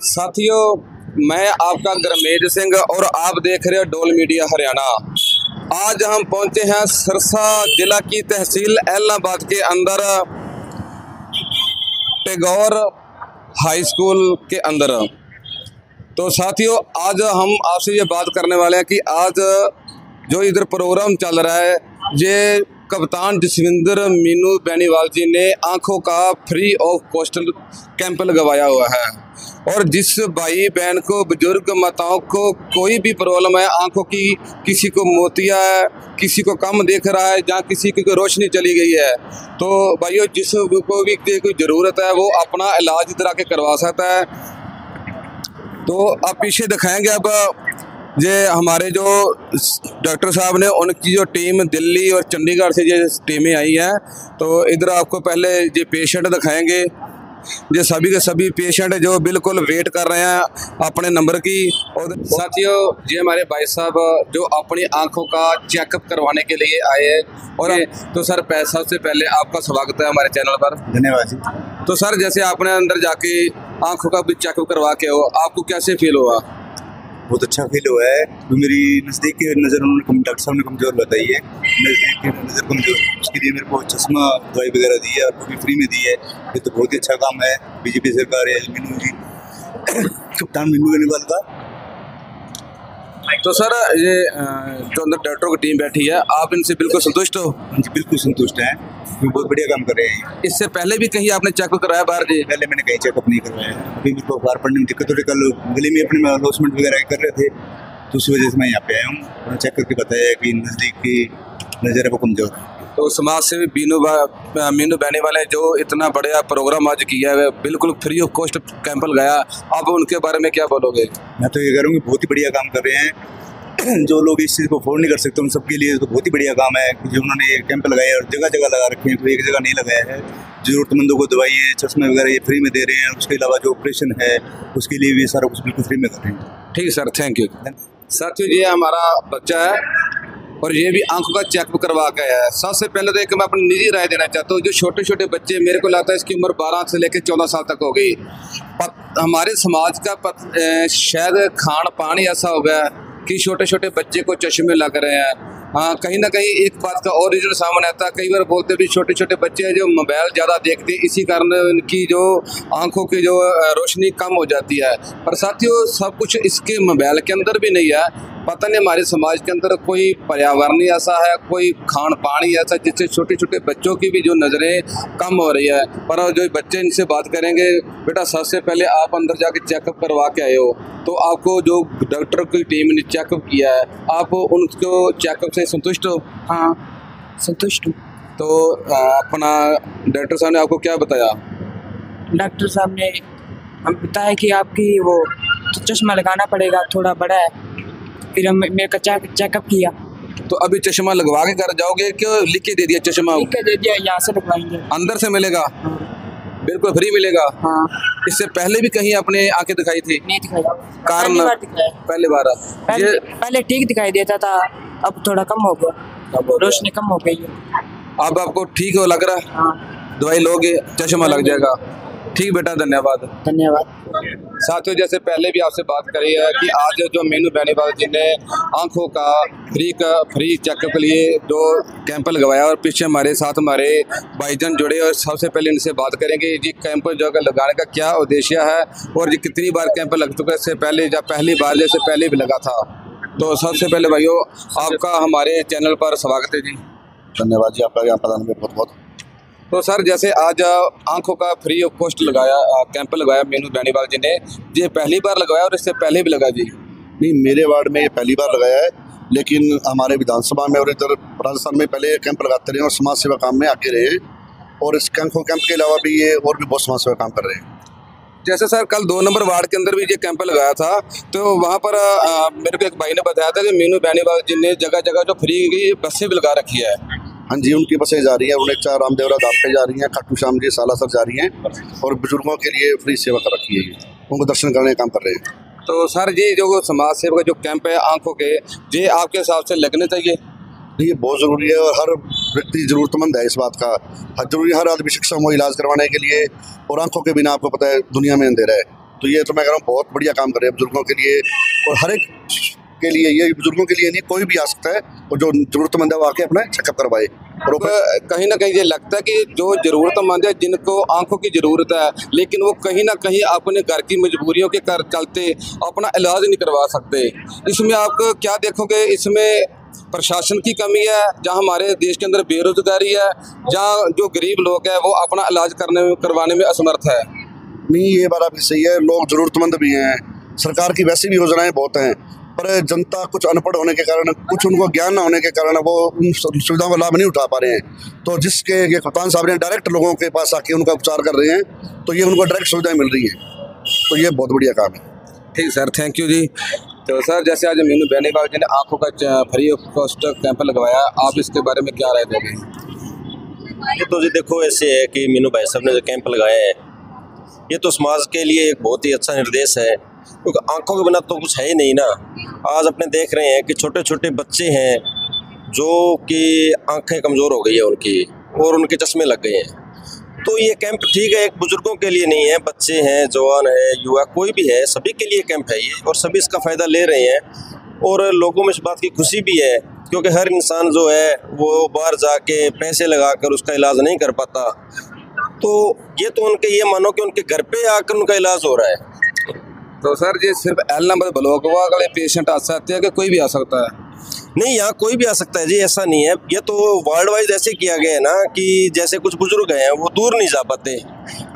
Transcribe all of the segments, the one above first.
साथियों, मैं आपका गुरमेज सिंह और आप देख रहे हो डोल मीडिया हरियाणा। आज हम पहुंचे हैं सिरसा जिला की तहसील एलनाबाद के अंदर टैगोर हाई स्कूल के अंदर। तो साथियों, आज हम आपसे ये बात करने वाले हैं कि आज जो इधर प्रोग्राम चल रहा है, ये कप्तान जसविंदर मीनू बेनीवाल जी ने आंखों का फ्री ऑफ कॉस्ट कैंप लगवाया हुआ है। और जिस भाई बहन को, बुजुर्ग माताओं को कोई भी प्रॉब्लम है आंखों की, किसी को मोतिया है, किसी को कम देख रहा है, जहाँ किसी की रोशनी चली गई है, तो भाइयों जिसको भी कोई ज़रूरत है वो अपना इलाज इधर आके करवा सकता है। तो आप पीछे दिखाएंगे अब ये हमारे जो डॉक्टर साहब ने, उनकी जो टीम दिल्ली और चंडीगढ़ से ये टीमें आई हैं। तो इधर आपको पहले ये पेशेंट दिखाएंगे। ये सभी के सभी पेशेंट जो बिल्कुल वेट कर रहे हैं अपने नंबर की। और साथियों, ये हमारे भाई साहब जो अपनी आंखों का चेकअप करवाने के लिए आए हैं। और तो सर, सबसे पहले आपका स्वागत है हमारे चैनल पर। धन्यवाद जी। तो सर, जैसे आपने अंदर जाके आंखों का भी चेकअप करवा के हो, आपको कैसे फील हुआ? बहुत अच्छा फील हुआ है। तो मेरी नज़दीक की नज़र उन्होंने डॉक्टर साहब ने कमज़ोर बताई है, नज़दीक की नज़र कमज़ोर, उसके लिए मेरे को चश्मा दवाई वगैरह दी है और वो भी फ्री में दी है। ये तो बहुत ही अच्छा काम है बीजेपी सरकार है, मीनू जी कप्तान मीनू बेनीवाल का। तो सर, ये जो अंदर डॉक्टरों की टीम बैठी है, आप इनसे बिल्कुल संतुष्ट हो? जी बिल्कुल संतुष्ट हैं, बहुत बढ़िया काम कर रहे हैं। इससे पहले भी कहीं आपने चेकअप कराया बाहर जी? पहले मैंने कहीं चेकअप नहीं करवाया है। अभी मेरे को बाहर पढ़ने में दिक्कत हो रही, कल गले में अपने लॉसमेंट वगैरह कर रहे थे, तो उस वजह से मैं यहाँ पे आया हूँ। उन्होंने चेक करके बताया कि नज़दीक की नज़र है वो कमज़ोर है। तो समाज सेवी मीनू बेनीवाल ने जो इतना बड़ा प्रोग्राम आज किया है, बिल्कुल फ्री ऑफ कॉस्ट कैंप लगाया, आप उनके बारे में क्या बोलोगे? मैं तो ये कह रहा हूँ कि बहुत ही बढ़िया काम कर रहे हैं। जो लोग इस चीज़ को अफोर्ड नहीं कर सकते उन सबके लिए तो बहुत ही बढ़िया काम है कि जो उन्होंने ये कैंप लगाया और जगह जगह लगा रखे हैं, तो एक जगह नहीं लगाया है। ज़रूरतमंदों को दवाइयाँ, चश्मे वगैरह ये फ्री में दे रहे हैं। उसके अलावा जो ऑपरेशन है उसके लिए भी सारा कुछ बिल्कुल फ्री में कर रहे हैं। ठीक है सर, थैंक यू। साथियों, ये हमारा बच्चा है और ये भी आंखों का चेकअप करवा के आया है। सबसे पहले तो एक मैं अपनी निजी राय देना चाहता हूँ, जो छोटे छोटे बच्चे, मेरे को लगता है इसकी उम्र 12 से लेकर 14 साल तक हो गई। हमारे समाज का शायद खान पान ऐसा हो गया कि छोटे छोटे बच्चे को चश्मे लग रहे हैं। हाँ, कहीं ना कहीं एक बात का और रीजन सामने आता है, कई बार बोलते भी छोटे छोटे बच्चे हैं जो मोबाइल ज़्यादा देखते हैं, इसी कारण उनकी जो आंखों की जो रोशनी कम हो जाती है। पर साथियों, सब कुछ इसके मोबाइल के अंदर भी नहीं है। पता नहीं हमारे समाज के अंदर कोई पर्यावरण ऐसा है, कोई खान पान ऐसा जिससे छोटे छोटे बच्चों की भी जो नज़रें कम हो रही है। पर जो बच्चे, इनसे बात करेंगे। बेटा, सबसे पहले आप अंदर जाके चेकअप करवा के आए हो, तो आपको जो डॉक्टर की टीम ने चेकअप किया है, आप उनको चेकअप से संतुष्ट हो? हाँ, संतुष्ट हूँ। तो अपना डॉक्टर साहब ने आपको क्या बताया? डॉक्टर साहब ने हम बताया कि आपकी वो तो चश्मा लगाना पड़ेगा, थोड़ा बड़ा है। फिर हम मेरे का चेकअप किया। तो अभी चश्मा लगवा के घर जाओगे, क्यों लिख के दे दिया चश्मा? लिख के दे दिया, यहाँ से लगवाएंगे। अंदर से मिलेगा? हाँ। बिल्कुल फ्री मिलेगा? हाँ। इससे पहले भी कहीं आपने आंखें दिखाई थी? नहीं दिखाया, कारण पहली बार दिखाया। पहले बार? पहले ठीक दिखाई देता था, अब थोड़ा कम हो गया, रोशनी कम हो गई है। अब आपको ठीक हो लग रहा है? हाँ। दवाई लोगे, चश्मा लग जाएगा। ठीक बेटा, धन्यवाद। धन्यवाद। साथियों, जैसे पहले भी आपसे बात करी है कि आज जो मीनू बेनीवाल जी ने आंखों का फ्री चेकअप के लिए जो कैंप लगवाया, और पीछे हमारे साथ हमारे भाईजान जुड़े, और सबसे पहले इनसे बात करेंगे ये कैंप जो लगाने का क्या उद्देश्य है और ये कितनी बार कैंप लग चुका है, इससे पहले जब पहली बार जैसे पहले भी लगा था। तो सबसे पहले भाइयों, आपका हमारे चैनल पर स्वागत है जी। धन्यवाद जी, आपका यहाँ प्रधान में बहुत बहुत। तो सर, जैसे आज आंखों का फ्री ऑफ कॉस्ट कैंप लगाया मीनू बेनीवाल जी ने, ये पहली बार लगाया और इससे पहले भी लगा जी? नहीं, मेरे वार्ड में ये पहली बार लगाया है, लेकिन हमारे विधानसभा में और इधर राजस्थान में पहले कैंप लगाते रहे और समाज सेवा काम में आगे रहे। और इस कैंप के अलावा भी ये और भी बहुत समाज सेवा काम कर रहे हैं। जैसे सर, कल 2 नंबर वार्ड के अंदर भी ये कैंप लगाया था, तो वहाँ पर मेरे को एक भाई ने बताया था कि मीनू बेनीवाल जी ने जगह जगह जो फ्री की बसें भी लगा रखी है। हाँ जी, उनकी बसें जा रही हैं, उन्हें रामदेवरा धाम पे जा रही हैं, खाटू श्याम जी सालासर जा रही हैं, और बुजुर्गों के लिए फ्री सेवा कर रखी है, उनको दर्शन करने का काम कर रहे हैं। तो सर जी, जो समाज सेवा का जो कैंप है आंखों के, ये आपके हिसाब से लगने चाहिए? ये बहुत ज़रूरी है और हर व्यक्ति ज़रूरतमंद है इस बात का। हर आदमी सक्षम हो इलाज करवाने के लिए, और आंखों के बिना आपको पता है दुनिया में अंधेरा है, तो ये तो मैं कह रहा हूँ बहुत बढ़िया काम कर रहे हैं बुजुर्गों के लिए, और हर एक के लिए, ये बुजुर्गों के लिए नहीं, कोई भी आ सकता है और जो जरूरतमंद है वो आके अपना चेकअप करवाए। और कहीं ना कहीं ये लगता है कि जो ज़रूरतमंद है, जिनको आंखों की ज़रूरत है, लेकिन वो कहीं ना कहीं अपने घर की मजबूरियों के चलते अपना इलाज नहीं करवा सकते, इसमें आप क्या देखोगे? इसमें प्रशासन की कमी है, जहाँ हमारे देश के अंदर बेरोजगारी है, जहाँ जो गरीब लोग हैं वो अपना इलाज करवाने में असमर्थ है? नहीं, ये बात आपकी सही है, लोग ज़रूरतमंद भी हैं, सरकार की वैसी भी योजनाएं बहुत हैं, पर जनता कुछ अनपढ़ होने के कारण, कुछ उनको ज्ञान न होने के कारण वो उन सुविधाओं का लाभ नहीं उठा पा रहे हैं। तो जिसके ये कप्तान साहब ने डायरेक्ट लोगों के पास आके उनका उपचार कर रहे हैं, तो ये उनको डायरेक्ट सुविधाएं मिल रही हैं, तो ये बहुत बढ़िया काम है। ठीक सर, थैंक यू जी। तो सर, जैसे आज मीनू बेनीवाल जी ने आंखों का फ्री ऑफ कॉस्ट कैंप लगवाया, आप इसके बारे में क्या राय दोगे? ये तो जी देखो, ऐसे है कि मीनू भाई साहब ने जो कैंप लगाया है, ये तो समाज के लिए एक बहुत ही अच्छा निर्देश है, क्योंकि आंखों के बिना तो कुछ है ही नहीं ना। आज अपने देख रहे हैं कि छोटे छोटे बच्चे हैं जो कि आंखें कमज़ोर हो गई है उनकी, और उनके चश्मे लग गए हैं। तो ये कैंप ठीक है, एक बुजुर्गों के लिए नहीं है, बच्चे हैं, जवान है, युवा, कोई भी है, सभी के लिए कैंप है ये, और सभी इसका फ़ायदा ले रहे हैं। और लोगों में इस बात की खुशी भी है, क्योंकि हर इंसान जो है वो बाहर जाके पैसे लगाकर उसका इलाज नहीं कर पाता। तो ये तो उनके, ये मानो कि उनके घर पे आकर उनका इलाज हो रहा है। तो सर, ये सिर्फ एल नंबर ब्लॉक वाले पेशेंट आ सकते हैं कि कोई भी आ सकता है? नहीं, यहाँ कोई भी आ सकता है जी, ऐसा नहीं है। ये तो वार्ड वाइज ऐसे किया गया है ना, कि जैसे कुछ बुजुर्ग हैं वो दूर नहीं जा पाते।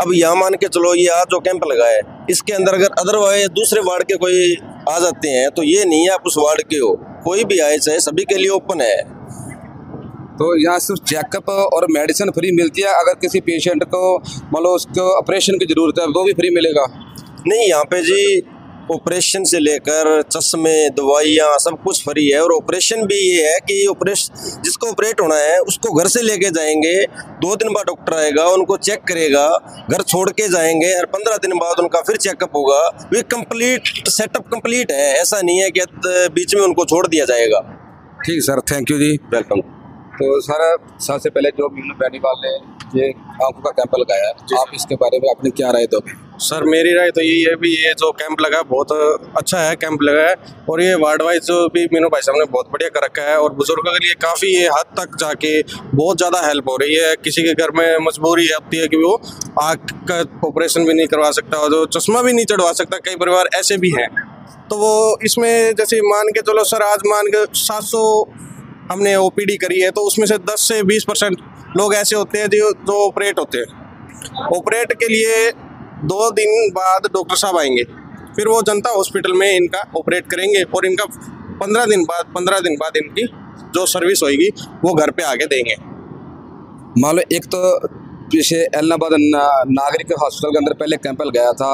अब यहाँ मान के चलो, ये आज जो कैंप लगा है, इसके अंदर अगर अदरवाइज दूसरे वार्ड के कोई आ जाते हैं, तो ये नहीं है आप उस वार्ड के हो, कोई भी आए, चाहे सभी के लिए ओपन है। तो यहाँ सिर्फ चेकअप और मेडिसिन फ्री मिलती है? अगर किसी पेशेंट को मान लो उसको ऑपरेशन की ज़रूरत है, वो भी फ्री मिलेगा? नहीं, यहाँ पे जी ऑपरेशन से लेकर चश्मे, दवाइयाँ, सब कुछ फ्री है। और ऑपरेशन भी ये है कि ऑपरेशन जिसको ऑपरेट होना है उसको घर से लेके जाएंगे, 2 दिन बाद डॉक्टर आएगा, उनको चेक करेगा, घर छोड़ के जाएंगे, और 15 दिन बाद उनका फिर चेकअप होगा। ये कंप्लीट सेटअप कंप्लीट है, ऐसा नहीं है कि बीच में उनको छोड़ दिया जाएगा। ठीक सर, थैंक यू जी, वेलकम। तो सर, सबसे पहले जो मीनू बेनीवाल ने ये आंखों का कैंप लगाया, आप इसके बारे में अपनी क्या राय दोगे? सर, मेरी राय तो यही है भी ये जो कैंप लगा बहुत अच्छा है, कैंप लगा है, और ये वार्ड वाइज जो भी मीनू भाई साहब ने बहुत बढ़िया कर रखा है, और बुजुर्गों के लिए काफ़ी ये हद तक जाके बहुत ज़्यादा हेल्प हो रही है। किसी के घर में मजबूरी होती है कि वो आँख का ऑपरेशन भी नहीं करवा सकता, और जो चश्मा भी नहीं चढ़वा सकता, कई परिवार ऐसे भी हैं। तो वो इसमें जैसे मान के चलो सर, आज मान के 700 हमने OPD करी है, तो उसमें से 10 से 20% लोग ऐसे होते हैं जो ऑपरेट होते हैं। ऑपरेट के लिए 2 दिन बाद डॉक्टर साहब आएंगे, फिर वो जनता हॉस्पिटल में इनका ऑपरेट करेंगे, और इनका 15 दिन बाद इनकी जो सर्विस होएगी वो घर पे आके देंगे। मान लो एक तो पीछे एलनाबाद नागरिक हॉस्पिटल के अंदर पहले कैंप लगाया था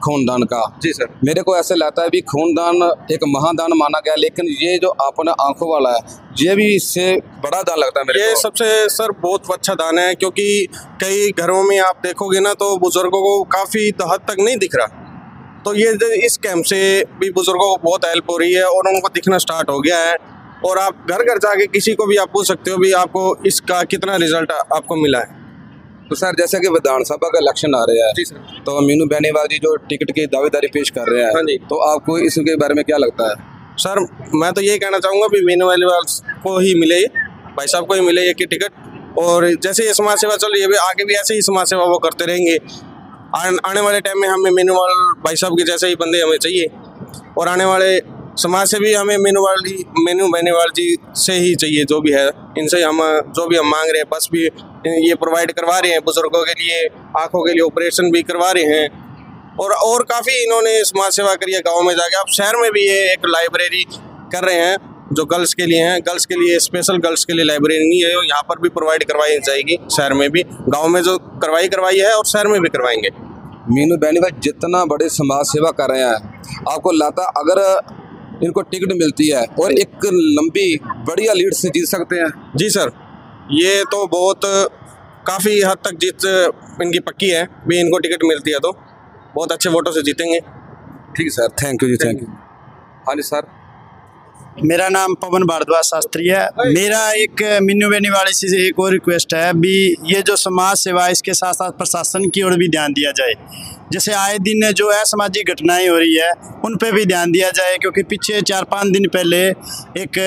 खूनदान का। जी सर। मेरे को ऐसे लगता है भी खूनदान एक महादान माना गया, लेकिन ये जो अपना आंखों वाला है, ये भी इससे बड़ा दान लगता है मेरे ये को। सबसे सर बहुत अच्छा दान है, क्योंकि कई घरों में आप देखोगे ना, तो बुजुर्गों को काफ़ी हद तक नहीं दिख रहा। तो ये इस कैंप से भी बुजुर्गों को बहुत हेल्प हो रही है, और उनको दिखना स्टार्ट हो गया है। और आप घर घर जाके किसी को भी आप पूछ सकते हो भी आपको इसका कितना रिजल्ट आपको मिला है। तो सर, जैसे कि विधानसभा का इलेक्शन आ रहा है, जी सर। तो मीनू बेनीवाल जी जो टिकट की दावेदारी पेश कर रहे हैं, हाँ जी। तो आपको इसके बारे में क्या लगता है? सर, मैं तो ये कहना चाहूँगा भी मीनू बेनीवाल को ही मिले, भाई साहब को ही मिले ये की टिकट, और जैसे ये समाज सेवा चल रही है, आगे भी ऐसे ही समाज सेवा वो करते रहेंगे। आने वाले टाइम में हमें मीनू भाई साहब के जैसे ही बंदे हमें चाहिए, और आने वाले समाज से भी हमें मीनू बेनीवाल जी से ही चाहिए। जो भी है, इनसे हम जो भी हम मांग रहे हैं, बस भी ये प्रोवाइड करवा रहे हैं, बुजुर्गों के लिए आंखों के लिए ऑपरेशन भी करवा रहे हैं, और काफ़ी इन्होंने समाज सेवा करी है गाँव में जाके। अब शहर में भी ये एक लाइब्रेरी कर रहे हैं जो गर्ल्स के लिए हैं, गर्ल्स के लिए स्पेशल गर्ल्स के लिए लाइब्रेरी नहीं है, यहाँ पर भी प्रोवाइड करवाई जाएगी, शहर में भी, गाँव में जो करवाई है, और शहर में भी करवाएंगे। मीनू बेनीवाल जितना बड़े समाज सेवा कर रहे हैं, आपको लगता अगर इनको टिकट मिलती है और एक लंबी बढ़िया लीड से जीत सकते हैं? जी सर, ये तो बहुत काफ़ी हद तक जीत इनकी पक्की है भी, इनको टिकट मिलती है तो बहुत अच्छे वोटों से जीतेंगे। ठीक सर, थैंक यू जी, थैंक यू। हाँ जी सर। मेरा नाम पवन भारद्वाज शास्त्री है। मेरा एक मीनू बेनीवाल से एक और रिक्वेस्ट है भी, ये जो समाज सेवा इसके साथ साथ प्रशासन की ओर भी ध्यान दिया जाए। जैसे आए दिन जो असामाजिक घटनाएं हो रही है उन पे भी ध्यान दिया जाए, क्योंकि पीछे 4-5 दिन पहले एक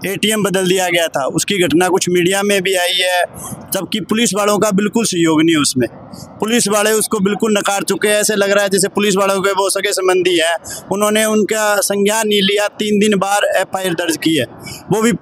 ATM बदल दिया गया था, उसकी घटना कुछ मीडिया में भी आई है, जबकि पुलिस वालों का बिल्कुल सहयोग नहीं है उसमें। पुलिस वाले उसको बिल्कुल नकार चुके हैं। ऐसे लग रहा है जैसे पुलिस वालों के वो सगे संबंधी है, उन्होंने उनका संज्ञान नहीं लिया। 3 दिन बाद FIR दर्ज की है, वो भी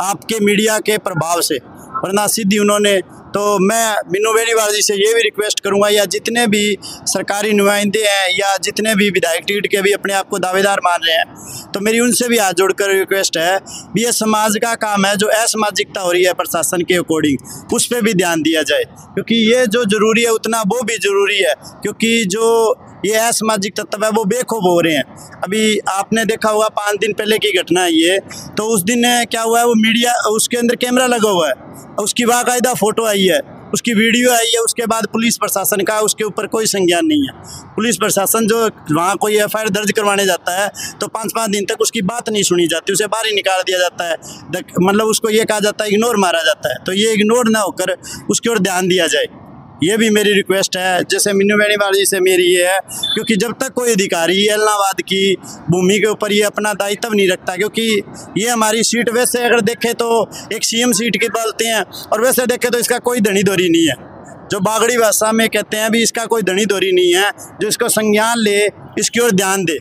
आपके मीडिया के प्रभाव से, वरना सीधी उन्होंने। तो मैं मीनू बेनीवाल जी से ये भी रिक्वेस्ट करूंगा, या जितने भी सरकारी नुमाइंदे हैं या जितने भी विधायक टिकट के भी अपने आप को दावेदार मान रहे हैं, तो मेरी उनसे भी हाथ जोड़कर रिक्वेस्ट है भी ये समाज का काम है। जो असामाजिकता हो रही है प्रशासन के अकॉर्डिंग, उस पर भी ध्यान दिया जाए, क्योंकि ये जो ज़रूरी है उतना वो भी ज़रूरी है, क्योंकि जो ये असामाजिक तत्व है वो बेखौफ हो रहे हैं। अभी आपने देखा होगा 5 दिन पहले की घटना है ये, तो उस दिन क्या हुआ है, वो मीडिया उसके अंदर कैमरा लगा हुआ है, उसकी बाकायदा फ़ोटो आई है, उसकी वीडियो आई है, उसके बाद पुलिस प्रशासन का उसके ऊपर कोई संज्ञान नहीं है। पुलिस प्रशासन जो वहाँ कोई FIR दर्ज करवाने जाता है तो 5-5 दिन तक उसकी बात नहीं सुनी जाती, उसे बाहर ही निकाल दिया जाता है, मतलब उसको ये कहा जाता है इग्नोर मारा जाता है। तो ये इग्नोर ना होकर उसकी ओर ध्यान दिया जाए, ये भी मेरी रिक्वेस्ट है। जैसे मीनू बेनीवाल जी से मेरी ये है, क्योंकि जब तक कोई अधिकारी एलनाबाद की भूमि के ऊपर ये अपना दायित्व नहीं रखता, क्योंकि ये हमारी सीट वैसे अगर देखें तो एक CM सीट की बोलते हैं, और वैसे देखें तो इसका कोई धनी धोरी नहीं है। जो बागड़ी भाषा में कहते हैं भी इसका कोई धनी धोरी नहीं है, जो इसको संज्ञान ले, इसकी ओर ध्यान दे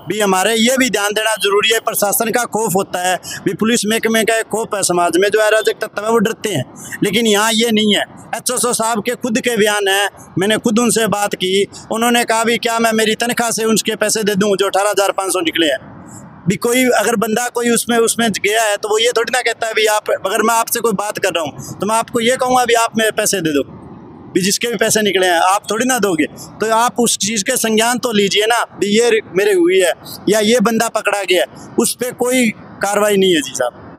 भी। हमारे ये भी ध्यान देना जरूरी है। प्रशासन का खौफ होता है भी, पुलिस महकमे का एक खौफ है समाज में, जो अराजक तत्व है वो डरते हैं, लेकिन यहाँ ये नहीं है। HSO साहब के खुद के बयान है, मैंने खुद उनसे बात की, उन्होंने कहा भी क्या मैं मेरी तनख्वाह से उसके पैसे दे दूँ जो 18,500 निकले हैं भी। कोई अगर बंदा कोई उसमें गया है तो वो ये थोड़ी ना कहता है भी आप, अगर मैं आपसे कोई बात कर रहा हूँ तो मैं आपको ये कहूँगा भी आप मेरे पैसे दे दो भी, जिसके भी पैसे निकले हैं आप थोड़ी ना दोगे। तो आप उस चीज़ के संज्ञान तो लीजिए ना भी, ये मेरे हुई है या ये बंदा पकड़ा गया, उस पर कोई कार्रवाई नहीं है जी साहब।